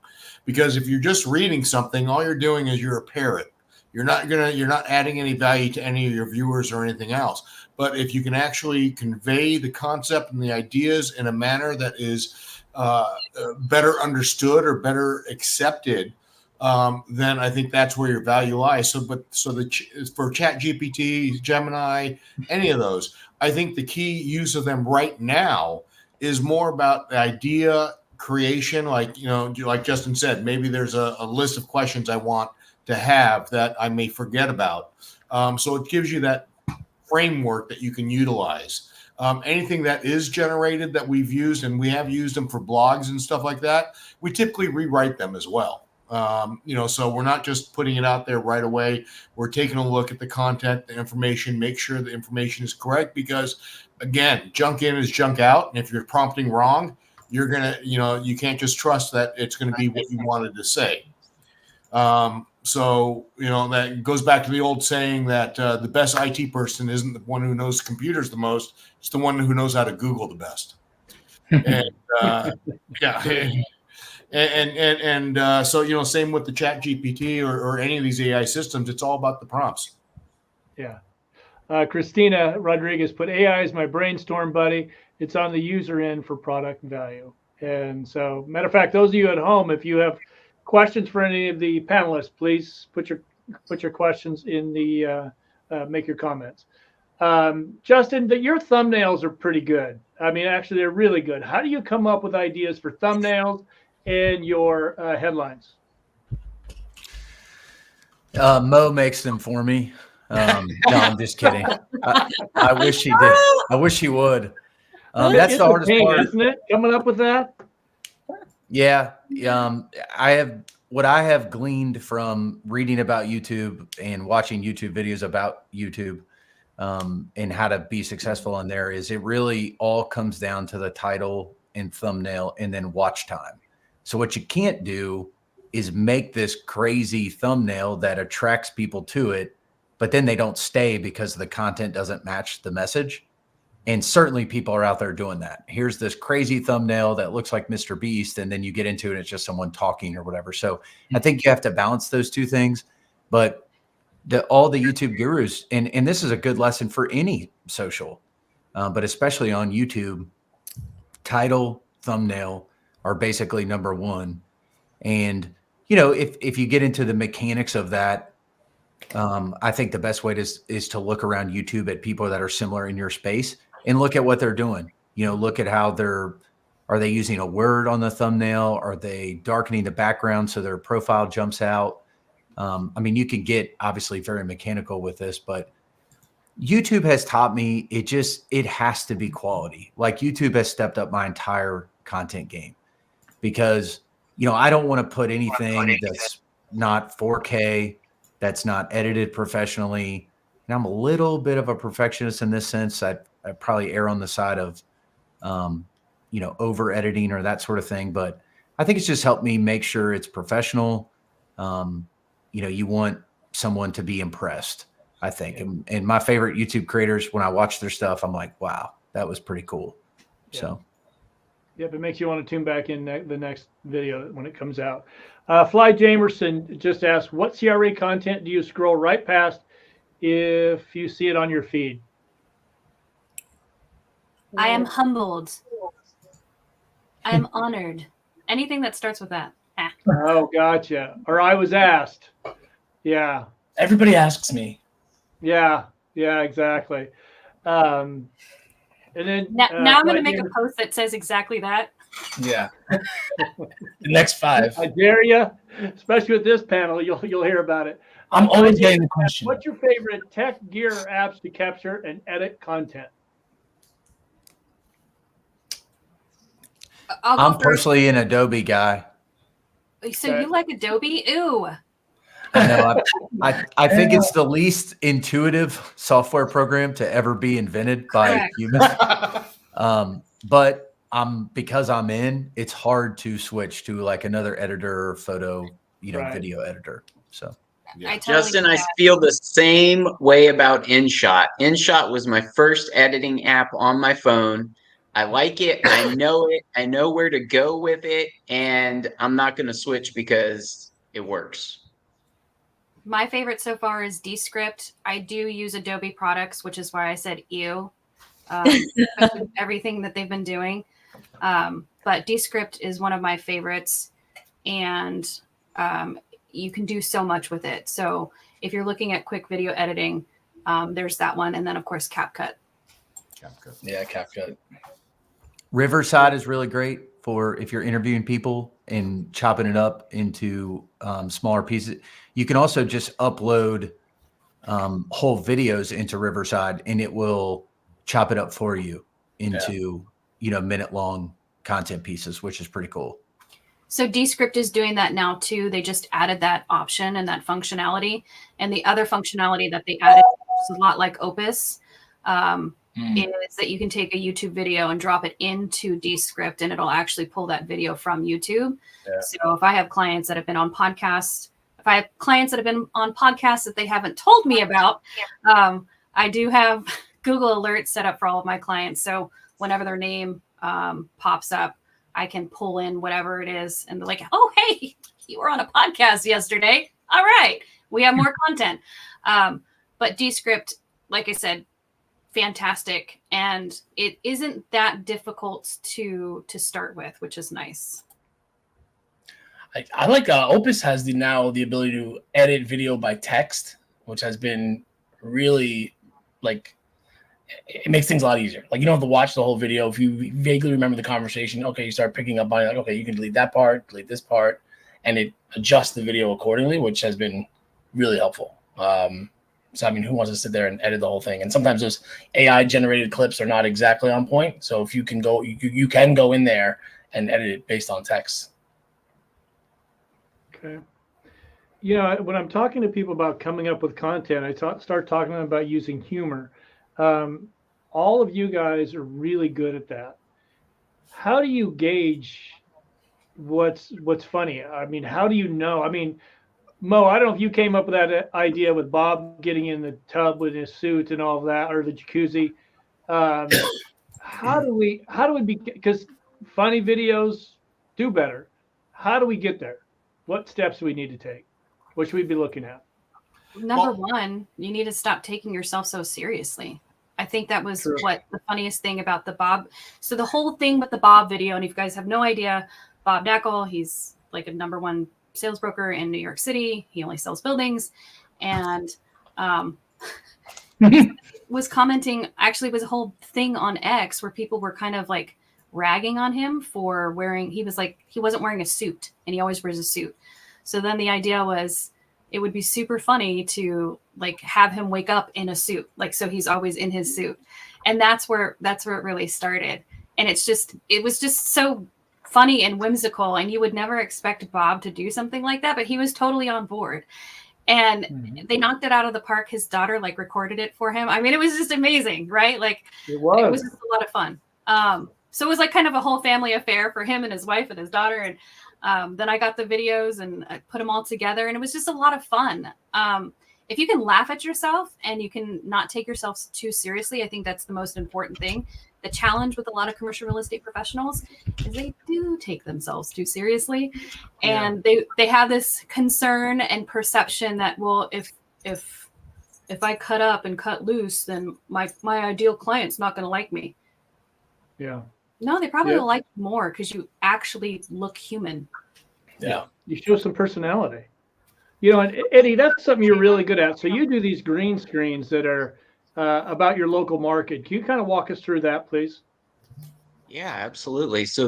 Speaker 8: Because if you're just reading something, all you're doing is you're a parrot. You're not adding any value to any of your viewers or anything else. But if you can actually convey the concept and the ideas in a manner that is better understood or better accepted, then I think that's where your value lies. For ChatGPT, Gemini, any of those, I think the key use of them right now is more about the idea creation. Like Justin said, maybe there's a list of questions I want to have that I may forget about. So it gives you that framework that you can utilize. Anything that is generated that we've used, and we have used them for blogs and stuff like that, we typically rewrite them as well. So we're not just putting it out there right away. We're taking a look at the content, the information, make sure the information is correct, because again, junk in is junk out. And if you're prompting wrong, you're going to, you can't just trust that it's going to be what you wanted to say. So that goes back to the old saying that the best IT person isn't the one who knows computers the most. It's the one who knows how to Google the best. And so same with the ChatGPT or any of these AI systems. It's all about the prompts.
Speaker 2: Yeah. Christina Rodriguez put, AI is my brainstorm buddy. It's on the user end for product value. And so, matter of fact, those of you at home, if you have questions for any of the panelists, please put your put your questions in the make your comments. Justin, your thumbnails are pretty good. I mean, actually, they're really good. How do you come up with ideas for thumbnails and your headlines?
Speaker 5: Mo makes them for me. No, I'm just kidding. I wish he did. I wish he would. That's
Speaker 2: It's
Speaker 5: the hardest
Speaker 2: pain,
Speaker 5: part,
Speaker 2: isn't it? Coming up with that.
Speaker 5: Yeah. What I have gleaned from reading about YouTube and watching YouTube videos about YouTube and how to be successful on there is it really all comes down to the title and thumbnail and then watch time. So what you can't do is make this crazy thumbnail that attracts people to it, but then they don't stay because the content doesn't match the message. And certainly people are out there doing that. Here's this crazy thumbnail that looks like Mr. Beast, and then you get into it and it's just someone talking or whatever. So I think you have to balance those two things. But all the YouTube gurus, and this is a good lesson for any social, but especially on YouTube, title, thumbnail are basically number one. And, you know, if you get into the mechanics of that, I think the best way is to look around YouTube at people that are similar in your space and look at what they're doing. You know, look at how are they using a word on the thumbnail? Are they darkening the background so their profile jumps out? I mean, you can get obviously very mechanical with this, but YouTube has taught me it has to be quality. Like YouTube has stepped up my entire content game because, you know, I don't want to put anything that's not 4K, that's not edited professionally. And I'm a little bit of a perfectionist in this sense. I probably err on the side of, you know, over editing or that sort of thing. But I think it's just helped me make sure it's professional. You know, you want someone to be impressed, I think. And my favorite YouTube creators, when I watch their stuff, I'm like, wow, that was pretty cool.
Speaker 2: Yeah.
Speaker 5: So.
Speaker 2: Yep, it makes you want to tune back in the next video when it comes out. Fly Jamerson just asked, what CRE content do you scroll right past if you see it on your feed?
Speaker 7: I am humbled. I am honored. Anything that starts with that. Ah.
Speaker 2: Oh, gotcha. Or I was asked. Yeah.
Speaker 3: Everybody asks me.
Speaker 2: Yeah, exactly. And then
Speaker 7: Now I'm going to make a post that says exactly that.
Speaker 3: Yeah. The next 5.
Speaker 2: I dare you, especially with this panel, you'll hear about it.
Speaker 3: I'm always getting the question.
Speaker 2: What's your favorite tech gear or apps to capture and edit content?
Speaker 5: I'm personally an Adobe guy.
Speaker 7: So you like Adobe? Ooh.
Speaker 5: I know. I think it's the least intuitive software program to ever be invented by humans. But because I'm in, it's hard to switch to like another editor or photo, video editor. So
Speaker 8: Yeah.
Speaker 1: Justin, I feel the same way about InShot. InShot was my first editing app on my phone. I like it. I know it. I know where to go with it. And I'm not going to switch because it works.
Speaker 7: My favorite so far is Descript. I do use Adobe products, which is why I said ew. Everything that they've been doing. But Descript is one of my favorites. And you can do so much with it. So if you're looking at quick video editing, there's that one. And then, of course, CapCut.
Speaker 3: Yeah, CapCut.
Speaker 5: Riverside is really great for if you're interviewing people and chopping it up into smaller pieces. You can also just upload whole videos into Riverside and it will chop it up for you into, minute-long content pieces, which is pretty cool.
Speaker 7: So Descript is doing that now too. They just added that option and that functionality. And the other functionality that they added, which is a lot like Opus, is that you can take a YouTube video and drop it into Descript and it'll actually pull that video from YouTube. Yeah. So if I have clients that have been on podcasts, that they haven't told me about, I do have Google Alerts set up for all of my clients. So whenever their name pops up, I can pull in whatever it is and they're like, oh, hey, you were on a podcast yesterday. All right, we have more content. But Descript, like I said, fantastic. And it isn't that difficult to start with, which is nice.
Speaker 3: I like Opus has the ability to edit video by text, which has been really like it makes things a lot easier. Like you don't have to watch the whole video. If you vaguely remember the conversation, okay, you start picking up on it. Like, okay, you can delete that part, delete this part, and it adjusts the video accordingly, which has been really helpful. So I mean, who wants to sit there and edit the whole thing? And sometimes those AI generated clips are not exactly on point. So if you can go, you can go in there and edit it based on text.
Speaker 2: Okay. You know, when I'm talking to people about coming up with content, I start talking to them about using humor. All of you guys are really good at that. How do you gauge what's funny? I mean, how do you know? I mean, Mo, I don't know if you came up with that idea with Bob getting in the tub with his suit and all of that, or the jacuzzi. How do we be, because funny videos do better. How do we get there? What steps do we need to take? What should we be looking at?
Speaker 7: Number one, you need to stop taking yourself so seriously. I think that was what the funniest thing about the Bob. So the whole thing with the Bob video, and if you guys have no idea, Bob Dackel, he's like a #1 sales broker in New York City. He only sells buildings. And was commenting, actually was a whole thing on X where people were kind of like ragging on him for wearing, he was like, he wasn't wearing a suit and he always wears a suit. So then the idea was it would be super funny to like have him wake up in a suit. Like, so he's always in his suit. And that's where it really started. And it was just so funny and whimsical. And you would never expect Bob to do something like that, but he was totally on board. And they knocked it out of the park. His daughter like recorded it for him. I mean, it was just amazing, right? Like it was just a lot of fun. So it was like kind of a whole family affair for him and his wife and his daughter. And then I got the videos and I put them all together, and it was just a lot of fun. If you can laugh at yourself and you can not take yourself too seriously, I think that's the most important thing. The challenge with a lot of commercial real estate professionals is they do take themselves too seriously. And they have this concern and perception that, well, if I cut up and cut loose, then my ideal client's not going to like me.
Speaker 2: Yeah.
Speaker 7: No, they probably will like you more because you actually look human.
Speaker 3: Yeah.
Speaker 2: You show some personality. You know, and Eddie, that's something you're really good at. So you do these green screens that are about your local market. Can you kind of walk us through that, please?
Speaker 1: Yeah, absolutely. So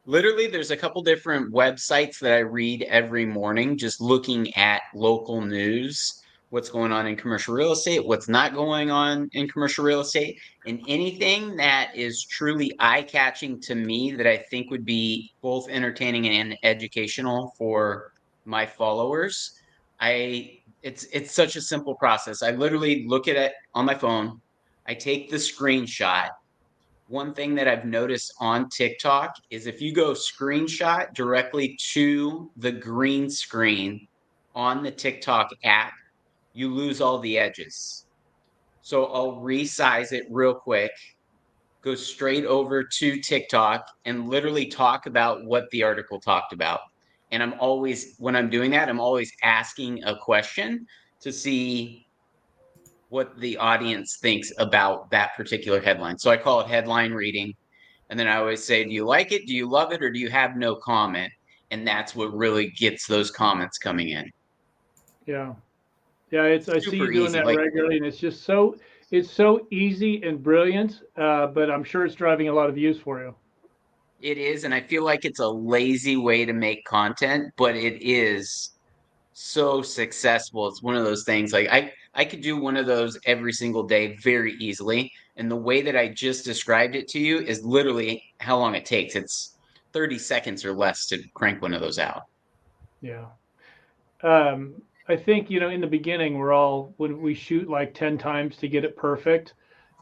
Speaker 1: literally there's a couple different websites that I read every morning, just looking at local news, what's going on in commercial real estate, what's not going on in commercial real estate, and anything that is truly eye-catching to me that I think would be both entertaining and educational for my followers. It's such a simple process. I literally look at it on my phone. I take the screenshot. One thing that I've noticed on TikTok is if you go screenshot directly to the green screen on the TikTok app, you lose all the edges. So I'll resize it real quick, go straight over to TikTok and literally talk about what the article talked about. And I'm always, when I'm doing that, I'm always asking a question to see what the audience thinks about that particular headline. So I call it headline reading. And then I always say, do you like it? Do you love it? Or do you have no comment? And that's what really gets those comments coming in.
Speaker 2: Yeah. Yeah, I see you doing
Speaker 1: easy,
Speaker 2: that
Speaker 1: like,
Speaker 2: regularly, and it's so easy and brilliant, but I'm sure it's driving a lot of views for you.
Speaker 1: it is, and I feel like it's a lazy way to make content, but it is so successful. It's one of those things like I could do one of those every single day very easily. And the way that I just described it to you is literally how long it takes. It's 30 seconds or less to crank one of those out.
Speaker 2: Yeah. I think, you know, in the beginning, when we shoot like 10 times to get it perfect.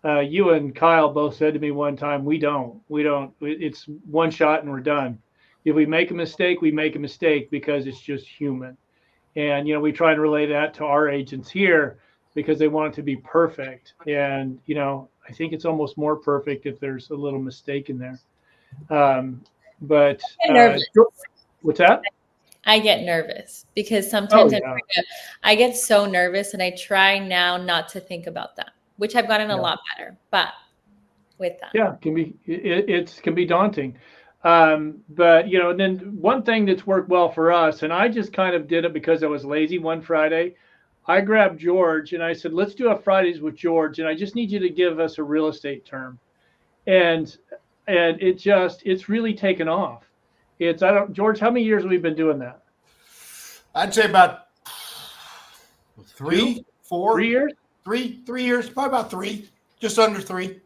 Speaker 2: You and Kyle both said to me one time, we don't, it's one shot and we're done. If we make a mistake, we make a mistake because it's just human. And, you know, we try and relate that to our agents here because they want it to be perfect. And, you know, I think it's almost more perfect if there's a little mistake in there. But what's that?
Speaker 6: I get nervous because sometimes
Speaker 2: yeah.
Speaker 6: I get so nervous, and I try now not to think about that, which I've gotten a lot better. But with that,
Speaker 2: yeah, it can be daunting. But and then one thing that's worked well for us, and I just kind of did it because I was lazy one Friday. I grabbed George and I said, let's do a Fridays with George. And I just need you to give us a real estate term. And it's really taken off. George, how many years have we been doing that?
Speaker 8: I'd say about 3
Speaker 2: years,
Speaker 8: probably about 3, just under 3.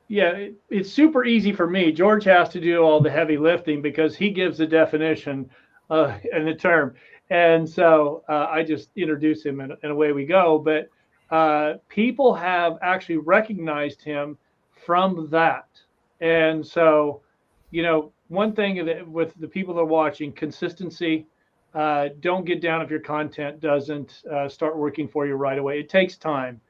Speaker 2: Yeah, it's super easy for me. George has to do all the heavy lifting because he gives the definition and the term. And so I just introduce him and away we go. But people have actually recognized him from that. And so, one thing with the people that are watching, consistency. Don't get down if your content doesn't start working for you right away. It takes time.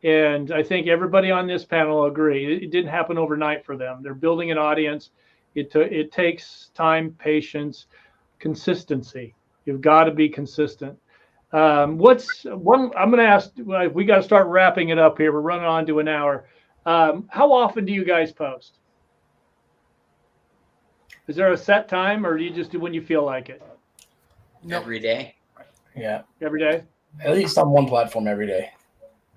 Speaker 2: And I think everybody on this panel agree. It didn't happen overnight for them. They're building an audience. It takes time, patience, consistency. You've got to be consistent. I'm going to ask, we got to start wrapping it up here. We're running on to an hour. How often do you guys post? Is there a set time, or do you just do when you feel like it?
Speaker 1: Every day.
Speaker 3: Yeah.
Speaker 2: Every day?
Speaker 3: At least on one platform every day.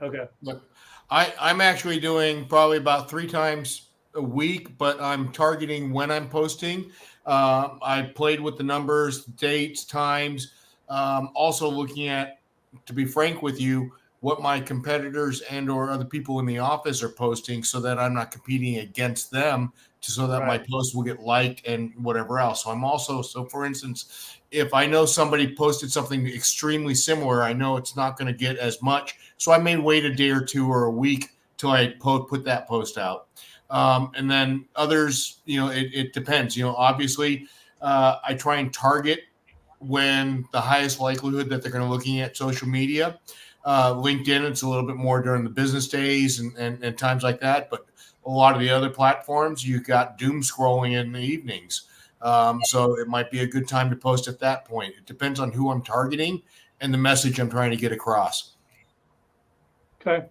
Speaker 2: Okay.
Speaker 8: Look, I'm actually doing probably about 3 times a week, but I'm targeting when I'm posting. I played with the numbers, dates, times, also looking at, to be frank with you, what my competitors and or other people in the office are posting so that I'm not competing against them so that my posts will get liked and whatever else. So for instance, if I know somebody posted something extremely similar, I know it's not going to get as much. So I may wait a day or 2 or a week till I put that post out. And then others, it depends. Obviously, I try and target when the highest likelihood that they're going to looking at social media. LinkedIn, it's a little bit more during the business days and times like that. But a lot of the other platforms, you've got doom scrolling in the evenings. So it might be a good time to post at that point. It depends on who I'm targeting and the message I'm trying to get across.
Speaker 2: Okay.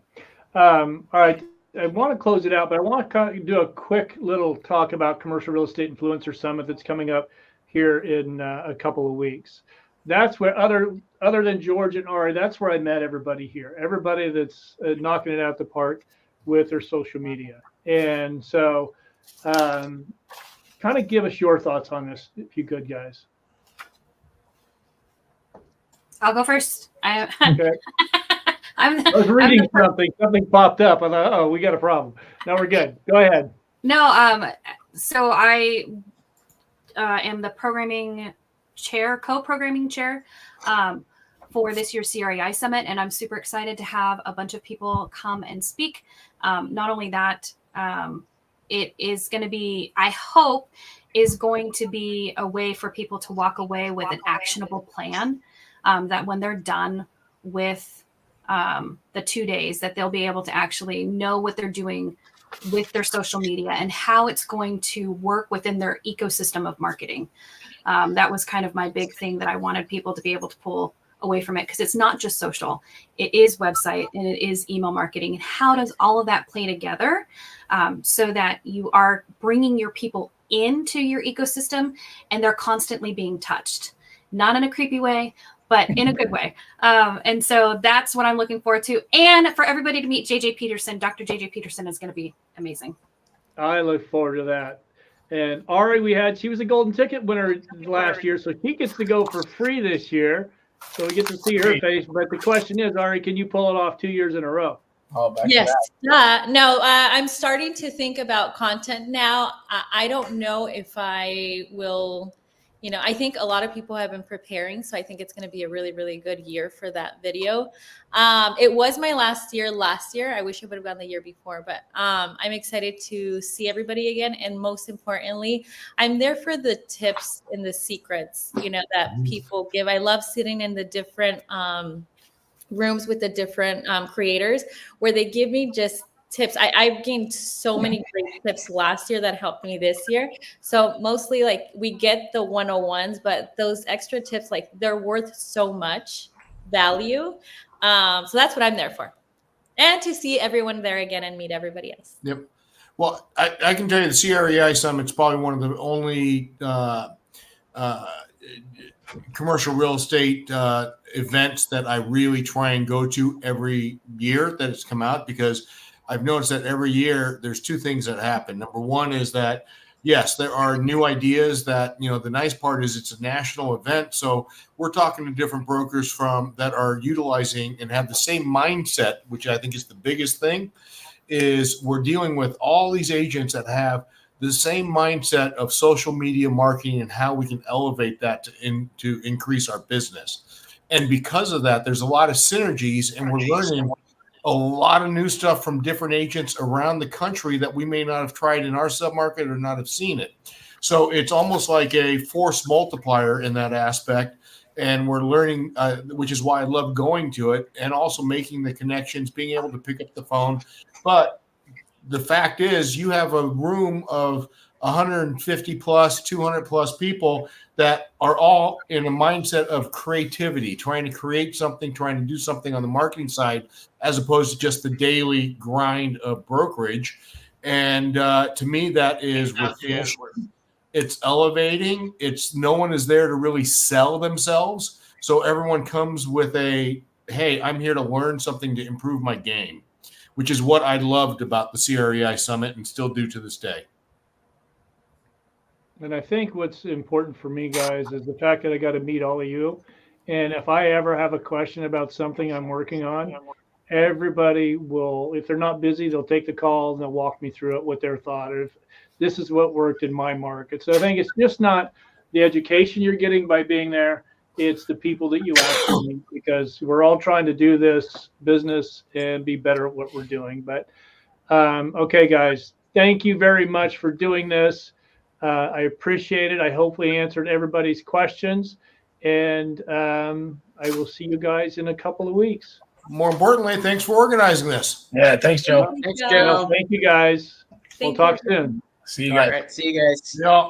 Speaker 2: All right. I want to close it out, but I want to do a quick little talk about Commercial Real Estate Influencer Summit that's coming up here in a couple of weeks. That's where other than George and Ari, that's where I met everybody here. Everybody that's knocking it out the park with their social media. And so kind of give us your thoughts on this, if you could, guys.
Speaker 7: I'll go first.
Speaker 2: Okay. I was reading something popped up. I thought, oh, we got a problem. Now we're good. Go ahead.
Speaker 7: No, so I am the co-programming chair for this year's CREI Summit, and I'm super excited to have a bunch of people come and speak. Not only that, it is going to be, I hope, is going to be a way for people to walk away with an actionable plan that when they're done with the 2 days, that they'll be able to actually know what they're doing with their social media and how it's going to work within their ecosystem of marketing. That was kind of my big thing that I wanted people to be able to pull away from it, because it's not just social, it is website and it is email marketing. And how does all of that play together so that you are bringing your people into your ecosystem and they're constantly being touched, not in a creepy way, but in a good way. And so that's what I'm looking forward to. And for everybody to meet JJ Peterson. Dr. JJ Peterson is going to be amazing.
Speaker 2: I look forward to that. And Ari, she was a golden ticket winner last year, so she gets to go for free this year. So we get to see her face. But the question is, Ari, can you pull it off 2 years in a row?
Speaker 3: Oh,
Speaker 6: yes. No, I'm starting to think about content now. I don't know if I will, I think a lot of people have been preparing. So I think it's going to be a really, really good year for that video. It was my last year. I wish I would have gone the year before, but I'm excited to see everybody again. And most importantly, I'm there for the tips and the secrets, that people give. I love sitting in the different rooms with the different creators where they give me just tips. I've gained so many great tips last year that helped me this year. So mostly we get the 101s, but those extra tips, they're worth so much value. So that's what I'm there for. And to see everyone there again and meet everybody else.
Speaker 8: Yep. Well, I can tell you the CREI Summit's probably one of the only commercial real estate events that I really try and go to every year that it's come out, because I've noticed that every year there's two things that happen. Number one is that, yes, there are new ideas that, the nice part is it's a national event. So we're talking to different brokers that are utilizing and have the same mindset, which I think is the biggest thing, is we're dealing with all these agents that have the same mindset of social media marketing and how we can elevate that to increase our business. And because of that, there's a lot of synergies, and we're learning a lot of new stuff from different agents around the country that we may not have tried in our submarket or not have seen it. So it's almost like a force multiplier in that aspect. And we're learning, which is why I love going to it, and also making the connections, being able to pick up the phone. But the fact is, you have a room of 150 plus, 200 plus people that are all in a mindset of creativity, trying to create something, trying to do something on the marketing side, as opposed to just the daily grind of brokerage. And to me, that is refreshing. It's elevating. No one is there to really sell themselves. So everyone comes with hey, I'm here to learn something to improve my game, which is what I loved about the CREI Summit and still do to this day.
Speaker 2: And I think what's important for me, guys, is the fact that I got to meet all of you. And if I ever have a question about something I'm working on, everybody will, if they're not busy, they'll take the call and they'll walk me through it, what their thought. If this is what worked in my market. So I think it's just not the education you're getting by being there. It's the people that you actually meet, because we're all trying to do this business and be better at what we're doing. But okay, guys, thank you very much for doing this. I appreciate it. I hopefully answered everybody's questions, and I will see you guys in a couple of weeks.
Speaker 8: More importantly, thanks for organizing this.
Speaker 3: Yeah, thanks, Joe.
Speaker 1: Thanks, Joe.
Speaker 2: Thank you, guys. We'll talk soon.
Speaker 3: See you guys.
Speaker 1: All right, see you guys.
Speaker 8: Yeah.